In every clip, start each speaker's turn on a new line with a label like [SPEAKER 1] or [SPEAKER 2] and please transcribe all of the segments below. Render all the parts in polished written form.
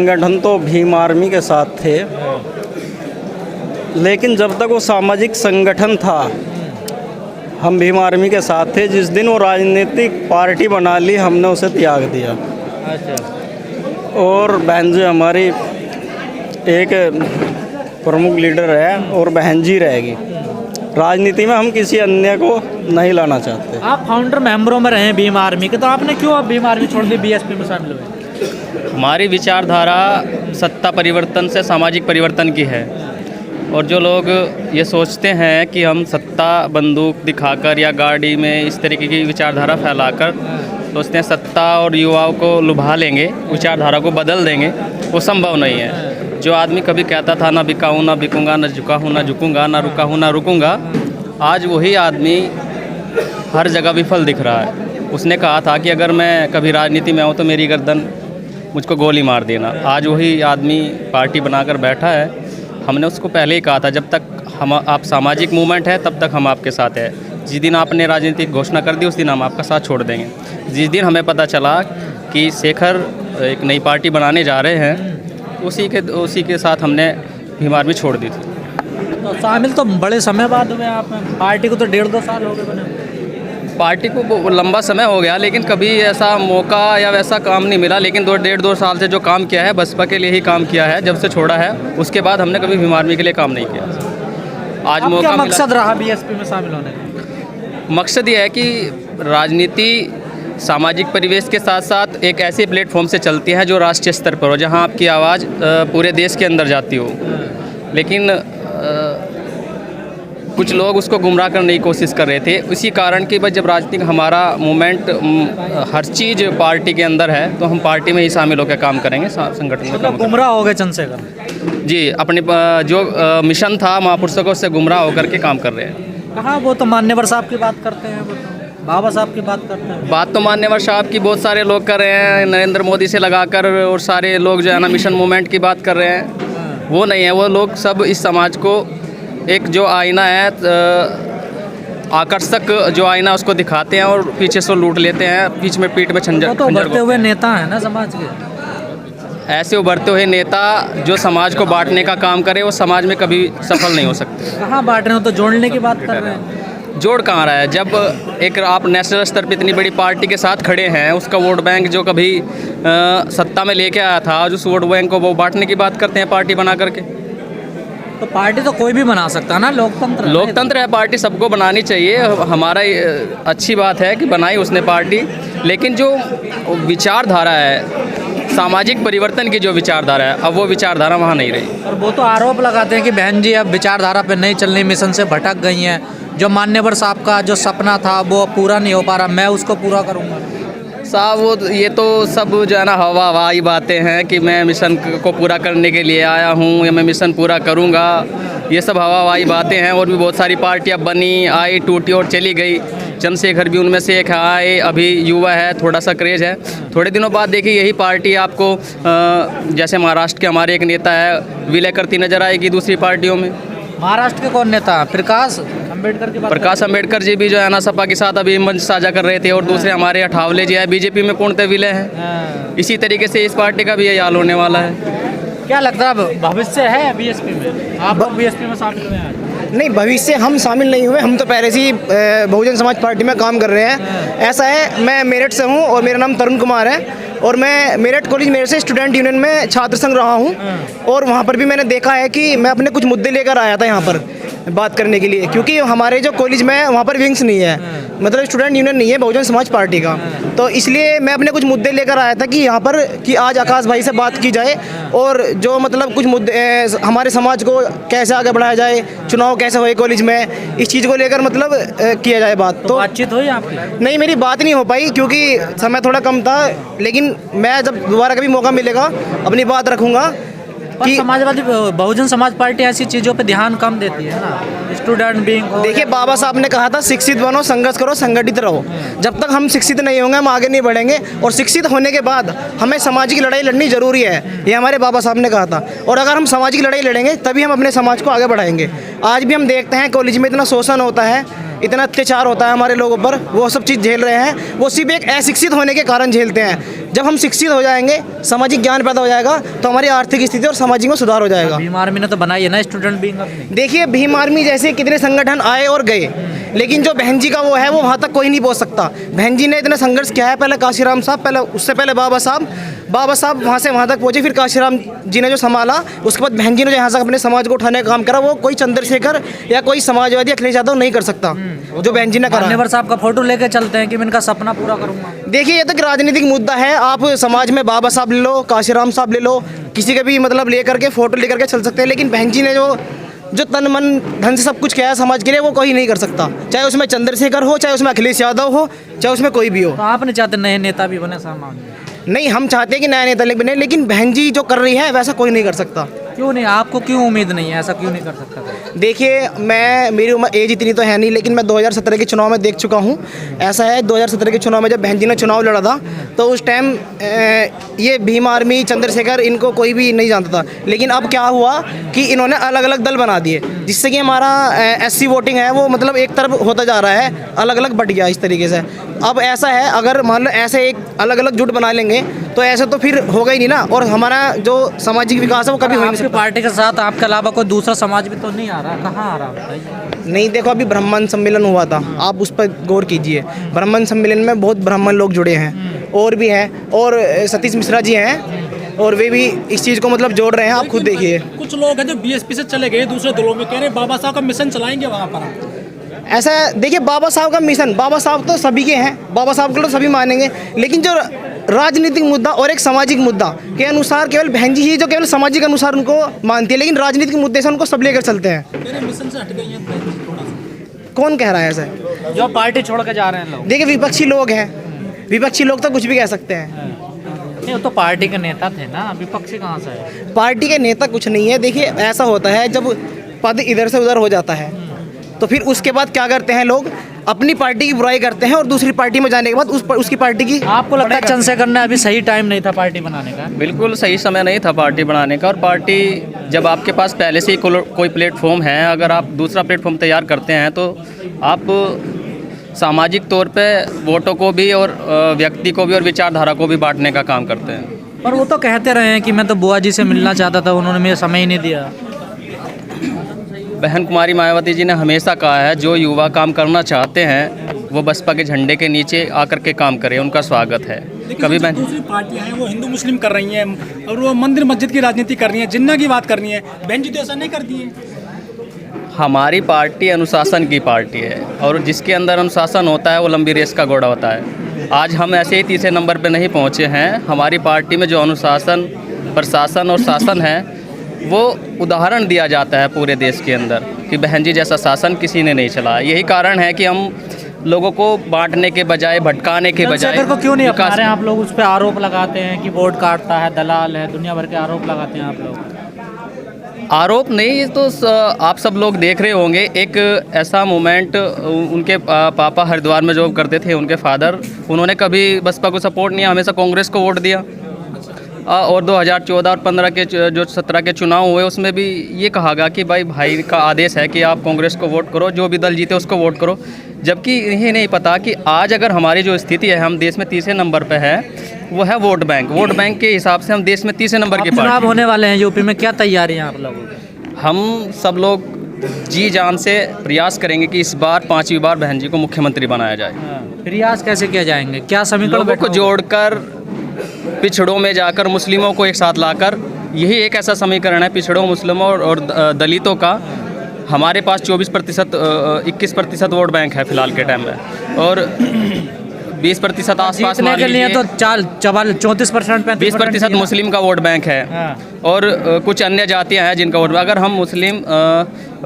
[SPEAKER 1] संगठन तो भीम आर्मी के साथ थे, लेकिन जब तक वो सामाजिक संगठन था हम भीम आर्मी के साथ थे। जिस दिन वो राजनीतिक पार्टी बना ली हमने उसे त्याग दिया।
[SPEAKER 2] अच्छा।
[SPEAKER 1] और बहन जी हमारी एक प्रमुख लीडर है और बहन जी रहेगी। राजनीति में हम किसी अन्य को नहीं लाना चाहते।
[SPEAKER 2] आप फाउंडर मेंबरों में रहे भीम आर्मी के, तो आपने क्यों अब भीम आर्मी छोड़ दी, बीएसपी में शामिल हुए?
[SPEAKER 3] हमारी विचारधारा सत्ता परिवर्तन से सामाजिक परिवर्तन की है, और जो लोग ये सोचते हैं कि हम सत्ता बंदूक दिखाकर या गाड़ी में इस तरीके की विचारधारा फैलाकर सोचते हैं सत्ता और युवाओं को लुभा लेंगे, विचारधारा को बदल देंगे, वो संभव नहीं है। जो आदमी कभी कहता था ना बिका हूँ ना बिकूँगा, ना झुका हूँ ना झुकूँगा, ना रुका हूँ ना रुकूँगा, आज वही आदमी हर जगह विफल दिख रहा है। उसने कहा था कि अगर मैं कभी राजनीति में आऊँ तो मेरी गर्दन मुझको गोली मार देना। आज वही आदमी पार्टी बनाकर बैठा है। हमने उसको पहले ही कहा था जब तक आप सामाजिक मूवमेंट है तब तक हम आपके साथ है। जिस दिन आपने राजनीतिक घोषणा कर दी उस दिन हम आपका साथ छोड़ देंगे। जिस दिन हमें पता चला कि शेखर एक नई पार्टी बनाने जा रहे हैं, उसी के साथ हमने भीम आर्मी छोड़ दी थी।
[SPEAKER 2] तो शामिल तो बड़े समय बाद हुए आप, पार्टी को तो 1.5-2 साल हो गए बने।
[SPEAKER 3] पार्टी को लंबा समय हो गया, लेकिन कभी ऐसा मौका या वैसा काम नहीं मिला। लेकिन 1.5-2 साल से जो काम किया है बसपा के लिए ही काम किया है। जब से छोड़ा है उसके बाद हमने कभी भीम आर्मी के लिए काम नहीं किया। आज मौका
[SPEAKER 2] क्या
[SPEAKER 3] मिला।
[SPEAKER 2] मकसद रहा बीएसपी में शामिल होने का?
[SPEAKER 3] मकसद ये है कि राजनीति सामाजिक परिवेश के साथ साथ एक ऐसे प्लेटफॉर्म से चलती है जो राष्ट्रीय स्तर पर हो, जहां आपकी आवाज़ पूरे देश के अंदर जाती हो। लेकिन कुछ लोग उसको गुमराह करने की कोशिश कर रहे थे। इसी कारण कि बस जब राजनीतिक हमारा मूवमेंट हर चीज़ पार्टी के अंदर है तो हम पार्टी में ही शामिल होकर काम करेंगे, संगठन में काम
[SPEAKER 2] गुमराह हो गए चंद्रशेखर
[SPEAKER 3] जी। अपने जो मिशन था महापुरुषों को उससे गुमराह होकर के काम कर रहे हैं।
[SPEAKER 2] कहाँ वो तो मान्यवर साहब की बात करते हैं, वो तो बाबा साहब की बात करते हैं।
[SPEAKER 3] बात तो मान्यवर साहब की बहुत सारे लोग कर रहे हैं, नरेंद्र मोदी से लगाकर, और सारे लोग जो है ना मिशन मूवमेंट की बात कर रहे हैं। वो नहीं है, वो लोग सब इस समाज को एक जो आईना है, आकर्षक जो आईना उसको दिखाते हैं और पीछे से लूट लेते हैं, पीठ में खंजर।
[SPEAKER 2] तो उभरते हुए नेता है ना समाज के।
[SPEAKER 3] ऐसे उभरते हुए नेता जो समाज को बांटने का काम करे वो समाज में कभी सफल नहीं हो सकते।
[SPEAKER 2] कहाँ बांट रहे हो, तो जोड़ने की बात कर रहे हैं।
[SPEAKER 3] जोड़ कहाँ रहा है? जब एक आप नेशनल स्तर पर इतनी बड़ी पार्टी के साथ खड़े हैं, उसका वोट बैंक जो कभी सत्ता में लेके आया था, आज उस वोट बैंक को वो बांटने की बात करते हैं पार्टी बना करके।
[SPEAKER 2] तो पार्टी तो कोई भी बना सकता है ना, लोकतंत्र
[SPEAKER 3] है। पार्टी सबको बनानी चाहिए। हमारा अच्छी बात है कि बनाई उसने पार्टी, लेकिन जो विचारधारा है सामाजिक परिवर्तन की जो विचारधारा है, अब वो विचारधारा वहाँ नहीं रही।
[SPEAKER 2] और वो तो आरोप लगाते हैं कि बहन जी अब विचारधारा पे नहीं चलने, मिशन से भटक गई हैं। जो मान्यवर साहब का जो सपना था वो पूरा नहीं हो पा रहा, मैं उसको पूरा करूँगा।
[SPEAKER 3] साहब वो ये तो सब जो है ना हवाई बातें हैं कि मैं मिशन को पूरा करने के लिए आया हूँ या मैं मिशन पूरा करूँगा। ये सब हवाई बातें हैं। और भी बहुत सारी पार्टियाँ बनी, आई, टूटी और चली गई। चंद्रशेखर भी उनमें से एक आए, अभी युवा है, थोड़ा सा क्रेज है। थोड़े दिनों बाद देखिए यही पार्टी आपको जैसे महाराष्ट्र के हमारे एक नेता है विलय करती नजर आएगी दूसरी पार्टियों में।
[SPEAKER 2] महाराष्ट्र के कौन नेता? प्रकाश
[SPEAKER 3] अम्बेडकर जी भी जो है ना सपा के साथ अभी मंच साझा कर रहे थे, और दूसरे हमारे अठावले जी है बीजेपी में पूर्णतः विलय है। इसी तरीके से इस पार्टी का भी यही हाल होने वाला है।
[SPEAKER 2] क्या लगता है भविष्य है बीएसपी में? आप बीएसपी में शामिल हुए हैं?
[SPEAKER 4] नहीं, भविष्य हम शामिल नहीं हुए। हम तो पहले से ही बहुजन समाज पार्टी में काम कर रहे हैं। ऐसा है, मैं मेरठ से हूँ और मेरा नाम तरुण कुमार है, और मैं मेरठ कॉलेज मेरठ से स्टूडेंट यूनियन में छात्र संघ रहा हूँ। और वहाँ पर भी मैंने देखा है कि मैं अपने कुछ मुद्दे लेकर आया था यहाँ पर बात करने के लिए, क्योंकि हमारे जो कॉलेज में वहाँ पर विंग्स नहीं है, मतलब स्टूडेंट यूनियन नहीं है बहुजन समाज पार्टी का। तो इसलिए मैं अपने कुछ मुद्दे लेकर आया था कि यहाँ पर कि आज आकाश भाई से बात की जाए, और जो मतलब कुछ मुद्दे हमारे समाज को कैसे आगे बढ़ाया जाए, चुनाव कैसे हुए कॉलेज में, इस चीज़ को लेकर मतलब किया जाए बात। तो
[SPEAKER 2] बातचीत हुई आपकी?
[SPEAKER 4] नहीं, मेरी बात नहीं हो पाई क्योंकि समय थोड़ा कम था, लेकिन मैं जब दोबारा कभी मौका मिलेगा अपनी बात रखूँगा।
[SPEAKER 2] कि समाजवादी बहुजन समाज पार्टी ऐसी चीज़ों पे ध्यान कम देती है ना, स्टूडेंट बीइंग।
[SPEAKER 4] देखिए, बाबा साहब ने कहा था शिक्षित बनो, संघर्ष करो, संगठित रहो। जब तक हम शिक्षित नहीं होंगे हम आगे नहीं बढ़ेंगे, और शिक्षित होने के बाद हमें सामाजिक लड़ाई लड़नी जरूरी है, ये हमारे बाबा साहब ने कहा था। और अगर हम सामाजिक लड़ाई लड़ेंगे तभी हम अपने समाज को आगे बढ़ाएंगे। आज भी हम देखते हैं कॉलेज में इतना शोषण होता है, इतना अत्याचार होता है हमारे लोगों पर, वो सब चीज़ झेल रहे हैं। वो सिर्फ एक अशिक्षित होने के कारण झेलते हैं। जब हम शिक्षित हो जाएंगे, सामाजिक ज्ञान पैदा हो जाएगा, तो हमारी आर्थिक स्थिति और सामाजिक में सुधार हो जाएगा।
[SPEAKER 2] भीम आर्मी ने तो बनाई है ना स्टूडेंट विंग अपनी।
[SPEAKER 4] देखिए, भीम आर्मी जैसे कितने संगठन आए और गए, लेकिन जो बहन जी का वो है, वो वहाँ तक कोई नहीं पहुँच सकता। बहन जी ने इतना संघर्ष किया है, पहले काशीराम साहब, पहले उससे पहले बाबा साहब वहाँ से वहाँ तक पहुँचे, फिर काशीराम जी ने जो संभाला, उसके बाद बहन जी ने जो यहाँ से अपने समाज को उठाने का काम करा, वो कोई चंद्रशेखर या कोई समाजवादी अखिलेश यादव नहीं कर सकता जो बहन जी ने करा।
[SPEAKER 2] मान्यवर साहब का फोटो लेके चलते हैं कि मैं इनका सपना पूरा करूंगा।
[SPEAKER 4] देखिए, ये तो एक राजनीतिक मुद्दा है। आप समाज में बाबा साहब ले लो, काशीराम साहब ले लो, किसी के भी मतलब ले करके फोटो लेकर के चल सकते हैं, लेकिन बहन जी ने जो तन मन धन से सब कुछ किया है समाज के लिए, वो कोई नहीं कर सकता। चाहे उसमें चंद्रशेखर हो, चाहे उसमें अखिलेश यादव हो, चाहे उसमें कोई भी हो।
[SPEAKER 2] तो आप नहीं चाहते नए नेता भी बने समाज में?
[SPEAKER 4] नहीं, हम चाहते हैं कि नया नेता बने, लेकिन बहन जी जो कर रही है वैसा कोई नहीं कर सकता।
[SPEAKER 2] क्यों नहीं? आपको क्यों उम्मीद नहीं है? ऐसा क्यों नहीं कर सकता?
[SPEAKER 4] देखिए, मेरी उम्र एज इतनी तो है नहीं, लेकिन मैं 2017 के चुनाव में देख चुका हूँ। ऐसा है, 2017 के चुनाव में जब बहन जी ने चुनाव लड़ा था, तो उस टाइम ये भीम आर्मी, चंद्रशेखर, इनको कोई भी नहीं जानता था। लेकिन अब क्या हुआ कि इन्होंने अलग अलग दल बना दिए, जिससे कि हमारा SC वोटिंग है वो मतलब एक तरफ होता जा रहा है, अलग अलग बट गया इस तरीके से। अब ऐसा है, अगर मान लो ऐसे एक अलग अलग जुट बना लेंगे, तो ऐसे तो फिर होगा ही नहीं ना, और हमारा जो सामाजिक विकास है वो कभी हो ही नहीं सकता।
[SPEAKER 2] पार्टी के साथ आपके अलावा कोई दूसरा समाज भी तो नहीं आ रहा? कहाँ आ रहा बताइए?
[SPEAKER 4] नहीं, देखो, अभी ब्राह्मण सम्मेलन हुआ था, आप उस पर गौर कीजिए। ब्राह्मण सम्मेलन में बहुत ब्राह्मण लोग जुड़े हैं, और भी हैं, और सतीश मिश्रा जी हैं, और वे भी इस चीज़ को मतलब जोड़ रहे हैं। आप खुद देखिए,
[SPEAKER 5] कुछ लोग हैं जो BSP से चले गए दूसरे दलों में, कह रहे बाबा साहब का मिशन चलाएंगे वहाँ पर।
[SPEAKER 4] ऐसा है, देखिए, बाबा साहब का मिशन, बाबा साहब तो सभी के हैं, बाबा साहब को तो सभी मानेंगे, लेकिन जो राजनीतिक मुद्दा और एक सामाजिक मुद्दा के अनुसार केवल बहन जी ही जो केवल सामाजिक अनुसार उनको मानती है, लेकिन राजनीतिक मुद्दे से उनको सब लेकर चलते हैं।
[SPEAKER 5] मेरे मिशन से हट गई हैं थोड़ा सा।
[SPEAKER 4] कौन कह रहा है ऐसा?
[SPEAKER 2] जो पार्टी छोड़ के जा रहे हैं लोग।
[SPEAKER 4] देखिए, विपक्षी लोग हैं, विपक्षी लोग तो कुछ भी कह सकते हैं।
[SPEAKER 2] नहीं, वो तो पार्टी के नेता थे ना, विपक्षी कहाँ से है?
[SPEAKER 4] पार्टी के नेता कुछ नहीं है। देखिए, ऐसा होता है, जब पद इधर से उधर हो जाता है, तो फिर उसके बाद क्या करते हैं लोग, अपनी पार्टी की बुराई करते हैं, और दूसरी पार्टी में जाने के बाद उसकी पार्टी की।
[SPEAKER 2] आपको लगता है चंद्रशेखर ने अभी सही टाइम नहीं था पार्टी बनाने का?
[SPEAKER 3] बिल्कुल सही समय नहीं था पार्टी बनाने का। और पार्टी, जब आपके पास पहले से ही कोई प्लेटफॉर्म है, अगर आप दूसरा प्लेटफॉर्म तैयार करते हैं, तो आप सामाजिक तौर पे वोटों को भी और व्यक्ति को भी और विचारधारा को भी बांटने का काम करते हैं।
[SPEAKER 2] पर वो तो कहते रहे हैं कि मैं तो बुआ जी से मिलना चाहता था, उन्होंने मुझे समय ही नहीं दिया।
[SPEAKER 3] बहन कुमारी मायावती जी ने हमेशा कहा है, जो युवा काम करना चाहते हैं वो बसपा के झंडे के नीचे आकर के काम करें, उनका स्वागत है। कभी बहन
[SPEAKER 5] दूसरी पार्टियां हैं वो हिंदू मुस्लिम कर रही हैं, और वो मंदिर मस्जिद की राजनीति कर रही हैं, जिन्ना की बात करनी है, बहन जी तो ऐसा नहीं करती है।
[SPEAKER 3] हमारी पार्टी अनुशासन की पार्टी है, और जिसके अंदर अनुशासन होता है वो लंबी रेस का घोड़ा होता है। आज हम ऐसे ही तीसरे नंबर पे नहीं पहुँचे हैं। हमारी पार्टी में जो अनुशासन, प्रशासन और शासन है, वो उदाहरण दिया जाता है पूरे देश के अंदर कि बहन जी जैसा शासन किसी ने नहीं चलाया। यही कारण है कि हम लोगों को बांटने के बजाय, भटकाने के बजाय,
[SPEAKER 2] चंद्रशेखर को क्यों नहीं अपना रहे हैं आप लोग? उस पर आरोप लगाते हैं कि वोट काटता है, दलाल है, दुनिया भर के आरोप लगाते हैं आप लोग।
[SPEAKER 3] आरोप नहीं, ये तो आप सब लोग देख रहे होंगे। एक ऐसा मोमेंट, उनके पापा हरिद्वार में जॉब करते थे, उनके फादर, उन्होंने कभी बसपा को सपोर्ट नहीं, हमेशा कांग्रेस को वोट दिया। और 2014 और 15 के जो 17 के चुनाव हुए, उसमें भी ये कहा गया कि भाई का आदेश है कि आप कांग्रेस को वोट करो, जो भी दल जीते उसको वोट करो। जबकि इन्हें नहीं पता कि आज अगर हमारी जो स्थिति है, हम देश में तीसरे नंबर पे है, वो है वोट बैंक। वोट बैंक के हिसाब से हम देश में तीसरे नंबर की
[SPEAKER 2] चुनाव
[SPEAKER 3] पार्टी।
[SPEAKER 2] होने वाले हैं यूपी में, क्या तैयारी है आप लोगों की?
[SPEAKER 3] हम सब लोग जी जान से प्रयास करेंगे कि इस बार 5वीं बार बहन जी को मुख्यमंत्री बनाया जाए।
[SPEAKER 2] प्रयास कैसे किया जाएंगे? क्या समीकरण
[SPEAKER 3] लोगों को जोड़कर, पिछड़ों में जाकर, मुस्लिमों को एक साथ लाकर, यही एक ऐसा समीकरण है पिछड़ों, मुस्लिमों और दलितों का। हमारे पास 21% वोट बैंक है फिलहाल के टाइम में, और 20% आसपास मान
[SPEAKER 2] के लिए तो 34%
[SPEAKER 3] 20% मुस्लिम का वोट बैंक है। और कुछ अन्य जातियां हैं जिनका वोट, अगर हम मुस्लिम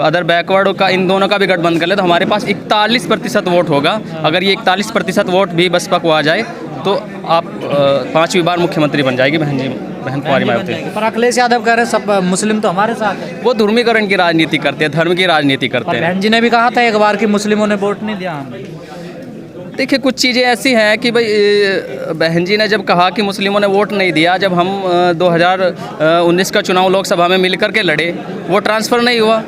[SPEAKER 3] अदर बैकवर्ड का, इन दोनों का भी गठबंधन कर ले, तो हमारे पास 41% वोट होगा। अगर ये 41% वोट भी बसपा को आ जाए, तो आप 5वीं बार मुख्यमंत्री बन जाएगी बहन कुमारी मायावती।
[SPEAKER 2] पर अखिलेश यादव कह रहे हैं सब मुस्लिम तो हमारे साथ है।
[SPEAKER 3] वो ध्रुवीकरण की राजनीति करते हैं, धर्म की राजनीति करते हैं।
[SPEAKER 2] बहन जी ने भी कहा था एक बार कि मुस्लिमों ने वोट नहीं दिया हमें।
[SPEAKER 3] देखिए, कुछ चीज़ें ऐसी हैं कि भाई, बहन जी ने जब कहा कि मुस्लिमों ने वोट नहीं दिया, जब हम 2019 का चुनाव लोकसभा में मिल कर के लड़े, वो ट्रांसफ़र नहीं हुआ।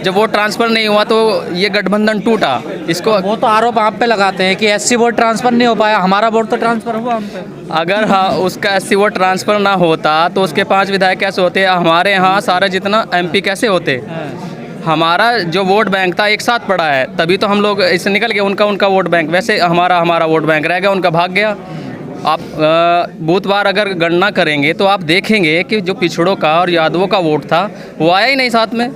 [SPEAKER 3] जब वोट ट्रांसफ़र नहीं हुआ तो ये गठबंधन टूटा। इसको
[SPEAKER 2] वो तो आरोप आप पे लगाते हैं कि एससी वोट ट्रांसफर नहीं हो पाया, हमारा वोट तो ट्रांसफर हुआ हम पे।
[SPEAKER 3] अगर हाँ उसका एससी वोट ट्रांसफ़र ना होता तो उसके 5 विधायक कैसे होते, हमारे यहाँ सारे जितना एमपी कैसे होते। हमारा जो वोट बैंक था एक साथ पड़ा है, तभी तो हम लोग इससे निकल गए। उनका वोट बैंक, वैसे हमारा वोट बैंक रह गया, उनका भाग गया। आप बूथ बार अगर गणना करेंगे तो आप देखेंगे कि जो पिछड़ों का और यादवों का वोट था वो आया ही नहीं साथ में।